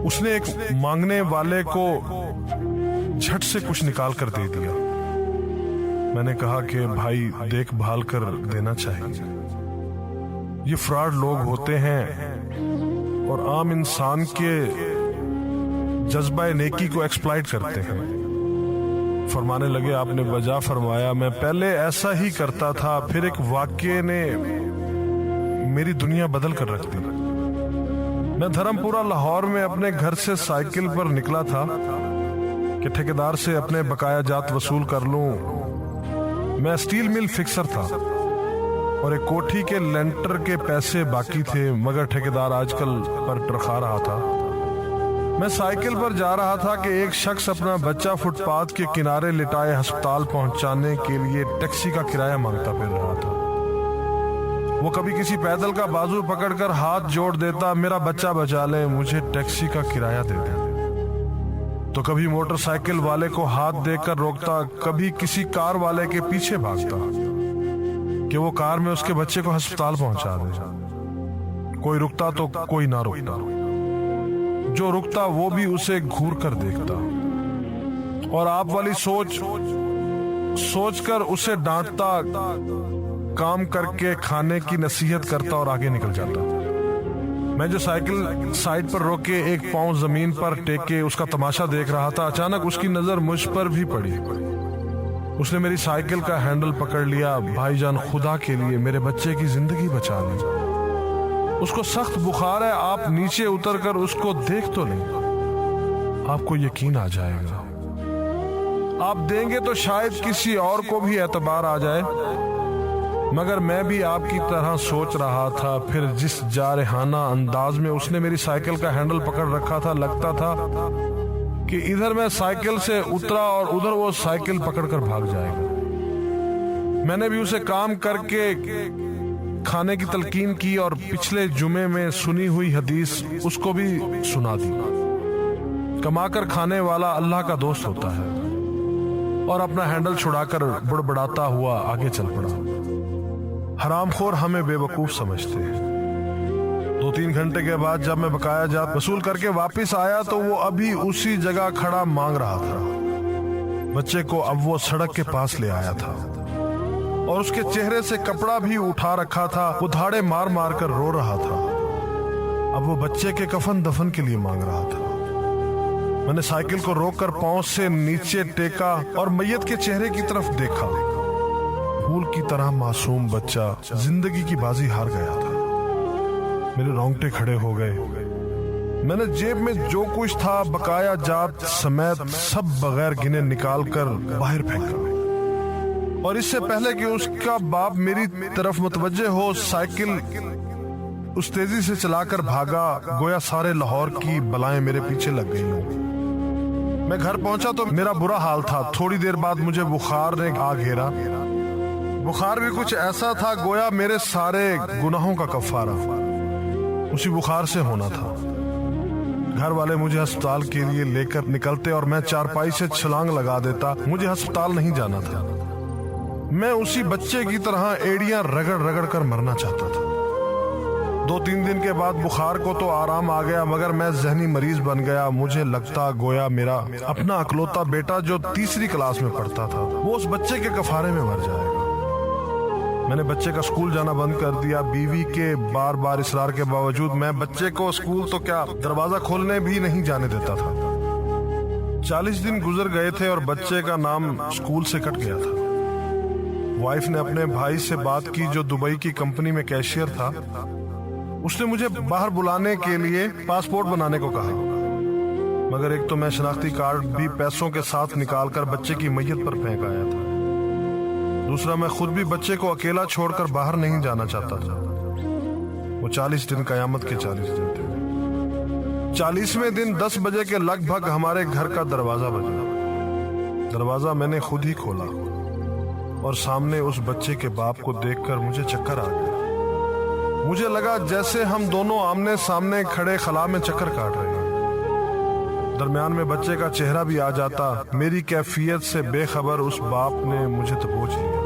उसने एक मांगने वाले को झट से कुछ निकाल कर दे दिया। मैंने कहा कि भाई देखभाल कर देना चाहिए, ये फ्रॉड लोग होते हैं और आम इंसान के जज्बा नेकी को एक्सप्लॉइट करते हैं। फरमाने लगे आपने वजह फरमाया, मैं पहले ऐसा ही करता था, फिर एक वाक़ये ने मेरी दुनिया बदल कर रख दी। मैं धर्मपुरा लाहौर में अपने घर से साइकिल पर निकला था कि ठेकेदार से अपने बकाया जात वसूल कर लूं। मैं स्टील मिल फिक्सर था और एक कोठी के लेंटर के पैसे बाकी थे, मगर ठेकेदार आजकल पर टरखा रहा था। मैं साइकिल पर जा रहा था कि एक शख्स अपना बच्चा फुटपाथ के किनारे लिटाए अस्पताल पहुंचाने के लिए टैक्सी का किराया मांगता फिर रहा था। वो कभी किसी पैदल का बाजू पकड़कर हाथ जोड़ देता, मेरा बच्चा बचा ले, मुझे टैक्सी का किराया दे दे। तो कभी मोटरसाइकिल वाले को हाथ देकर रोकता, कभी किसी कार वाले के पीछे भागता कि वो कार में उसके बच्चे को अस्पताल पहुंचा दे। कोई रुकता तो कोई ना रुकता, जो रुकता वो भी उसे घूर कर देखता और आप वाली सोच कर उसे डांटता, काम करके खाने की नसीहत करता और आगे निकल जाता। मैं जो साइकिल साइड पर रोक के एक पांव जमीन पर टेके उसका तमाशा देख रहा था, अचानक उसकी नजर मुझ पर भी पड़ी। उसने मेरी साइकिल का हैंडल पकड़ लिया। भाईजान, खुदा के लिए मेरे बच्चे की जिंदगी बचा ली, उसको सख्त बुखार है, आप नीचे उतर कर उसको देख तो लें, आपको यकीन आ जाएगा। आप देंगे तो शायद किसी और को भी एतबार आ जाए, मगर मैं भी आपकी तरह सोच रहा था। फिर जिस जारहाना अंदाज में उसने मेरी साइकिल का हैंडल पकड़ रखा था, लगता था कि इधर मैं साइकिल से उतरा और उधर वो साइकिल पकड़कर भाग जाएगा। मैंने भी उसे काम करके खाने की तलकीन की और पिछले जुमे में सुनी हुई हदीस उसको भी सुना दी। कमाकर खाने वाला अल्लाह का दोस्त होता है, और अपना हैंडल छुड़ाकर बुड़बड़ाता हुआ आगे चल पड़ा। हरामखोर हमें बेवकूफ समझते हैं। 2-3 घंटे के बाद जब मैं बकाया जात वसूल करके वापस आया तो वो अभी उसी जगह खड़ा मांग रहा था। बच्चे को अब वो सड़क के पास ले आया था और उसके चेहरे से कपड़ा भी उठा रखा था। वो धाड़े मार मार कर रो रहा था। अब वो बच्चे के कफन दफन के लिए मांग रहा था। मैंने साइकिल को रोककर पांव से नीचे टेका और मैयत के चेहरे की तरफ देखा। फूल की तरह मासूम बच्चा जिंदगी की बाजी हार गया था। मेरे रोंगटे खड़े हो गए। मैंने जेब में जो कुछ था बकाया जात समेत सब बगैर गिने निकाल कर बाहर फेंका, और इससे पहले कि उसका बाप मेरी तरफ मुतवज्जे हो, साइकिल उस तेजी से चलाकर भागा गोया सारे लाहौर की बलाएं मेरे पीछे लग गई हों। मैं घर पहुंचा तो मेरा बुरा हाल था। थोड़ी देर बाद मुझे बुखार ने आ घेरा। बुखार भी कुछ ऐसा था गोया मेरे सारे गुनाहों का कफारा उसी बुखार से होना था। घर वाले मुझे अस्पताल के लिए लेकर निकलते और मैं चारपाई से छलांग लगा देता। मुझे अस्पताल नहीं जाना था। मैं उसी बच्चे की तरह एड़ियां रगड़ रगड़ कर मरना चाहता था। 2-3 दिन के बाद बुखार को तो आराम आ गया, मगर मैं जहनी मरीज बन गया। मुझे लगता गोया मेरा अपना अकलौता बेटा जो 3री क्लास में पढ़ता था, वो उस बच्चे के कफारे में मर जाएगा। मैंने बच्चे का स्कूल जाना बंद कर दिया। बीवी के बार बार इसरार के बावजूद मैं बच्चे को स्कूल तो क्या दरवाजा खोलने भी नहीं जाने देता था। 40 दिन गुजर गए थे और बच्चे का नाम स्कूल से कट गया था। वाइफ ने अपने भाई से बात की जो दुबई की कंपनी में कैशियर था। उसने मुझे बाहर बुलाने के लिए पासपोर्ट बनाने को कहा, मगर एक तो मैं शनाख्ती कार्ड भी पैसों के साथ निकालकर बच्चे की मैयत पर फेंक आया था। दूसरा, मैं खुद भी बच्चे को अकेला छोड़कर बाहर नहीं जाना चाहता था। वो 40 दिन कयामत के 40 दिन थे। 40वें दिन 10 बजे के लगभग हमारे घर का दरवाजा बजा। दरवाजा मैंने खुद ही खोला और सामने उस बच्चे के बाप को देखकर मुझे चक्कर आ गया। मुझे लगा जैसे हम दोनों आमने सामने खड़े खला में चक्कर काट रहे हैं। दरमियान में बच्चे का चेहरा भी आ जाता। मेरी कैफियत से बेखबर उस बाप ने मुझे दबोच लिया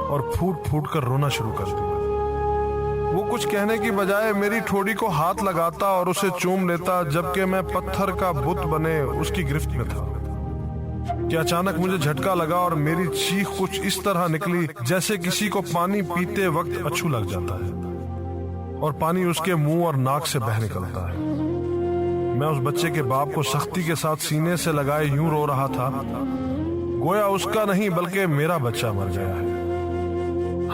और फूट फूट कर रोना शुरू कर दिया। वो کچھ کہنے کی بجائے میری ٹھوڑی کو ہاتھ لگاتا اور اسے چوم لیتا، جبکہ میں پتھر کا بت بنے اس کی گرفت میں تھا کہ اچانک مجھے جھٹکا لگا اور میری چیخ کچھ اس طرح نکلی جیسے کسی کو پانی پیتے وقت اچھو لگ جاتا ہے اور پانی اس کے منہ اور ناک سے بہہ نکلتا ہے۔ میں اس بچے کے باپ کو سختی کے ساتھ سینے سے لگائے یوں رو رہا تھا گویا اس کا نہیں بلکہ میرا بچہ مر گیا ہے۔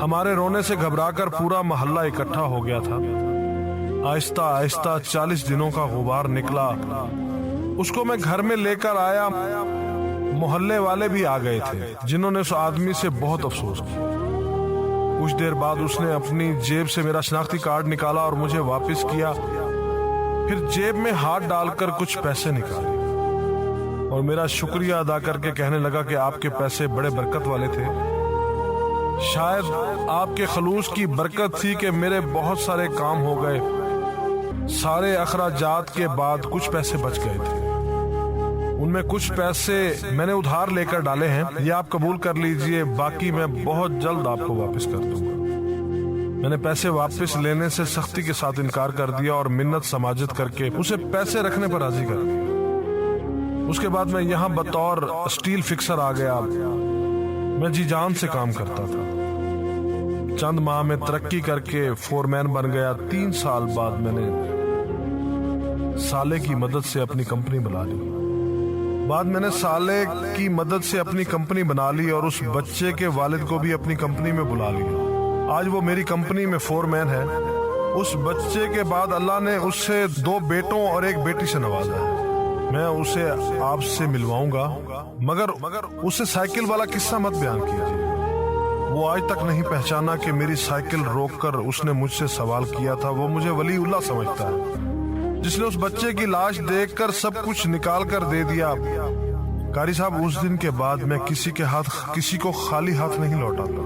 ہمارے رونے سے گھبرا کر پورا محلہ اکٹھا ہو گیا تھا۔ آہستہ آہستہ 40 دنوں کا غبار نکلا، اس کو میں گھر میں لے کر آیا۔ محلے والے بھی آ گئے تھے جنہوں نے اس آدمی سے بہت افسوس کیا۔ کچھ دیر بعد اس نے اپنی جیب سے میرا شناختی کارڈ نکالا اور مجھے واپس کیا، پھر جیب میں ہاتھ ڈال کر کچھ پیسے نکالے اور میرا شکریہ ادا کر کے کہنے لگا کہ آپ کے پیسے بڑے برکت والے تھے۔ شاید آپ کے خلوص کی برکت تھی کہ میرے بہت سارے کام ہو گئے۔ سارے اخراجات کے بعد کچھ پیسے بچ گئے تھے، ان میں کچھ پیسے میں نے ادھار لے کر ڈالے ہیں، یہ آپ قبول کر لیجئے، باقی میں بہت جلد آپ کو واپس کر دوں گا۔ میں نے پیسے واپس لینے سے سختی کے ساتھ انکار کر دیا اور منت سماجت کر کے اسے پیسے رکھنے پر راضی کر دیا۔ اس کے بعد میں یہاں بطور اسٹیل فکسر آ گیا۔ میں جی جان سے کام کرتا تھا۔ چند ماہ میں ترقی کر کے فورمین بن گیا۔ 3 سال بعد میں نے سالے کی مدد سے اپنی کمپنی بنا لی اور اس بچے کے والد کو بھی اپنی کمپنی میں بلا لیا۔ آج وہ میری کمپنی میں فورمین ہے۔ اس بچے کے بعد اللہ نے اس سے 2 بیٹوں اور 1 بیٹی سے نوازا ہے۔ میں اسے آپ سے ملواؤں گا، مگر اسے سائیکل والا قصہ مت بیان کیجیے۔ وہ آج تک نہیں پہچانا کہ میری سائیکل روک کر اس نے مجھ سے سوال کیا تھا۔ وہ مجھے ولی اللہ سمجھتا ہے جس نے اس بچے کی لاش دیکھ کر سب کچھ نکال کر دے دیا۔ قاری صاحب، اس دن کے بعد میں کسی کو خالی ہاتھ نہیں لوٹاتا۔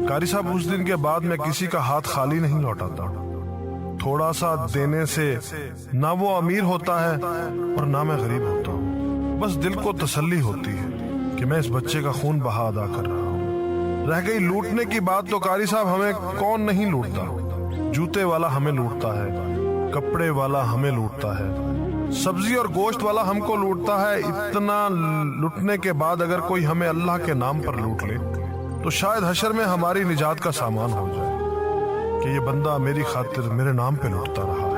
قاری صاحب، اس دن کے بعد میں کسی کا ہاتھ خالی نہیں لوٹاتا۔ تھوڑا سا دینے سے نہ وہ امیر ہوتا ہے اور نہ میں غریب ہوتا ہوں۔ بس دل کو تسلی ہوتی ہے کہ میں اس بچے کا خون بہا ادا کر رہا ہوں۔ رہ گئی لوٹنے کی بات تو قاری صاحب ہمیں کون نہیں لوٹتا۔ جوتے والا ہمیں لوٹتا ہے، کپڑے والا ہمیں لوٹتا ہے، سبزی اور گوشت والا ہم کو لوٹتا ہے۔ اتنا لوٹنے کے بعد اگر کوئی ہمیں اللہ کے نام پر لوٹ لے تو شاید حشر میں ہماری نجات کا سامان ہو جائے کہ یہ بندہ میری خاطر میرے نام پہ لوٹتا رہا ہے۔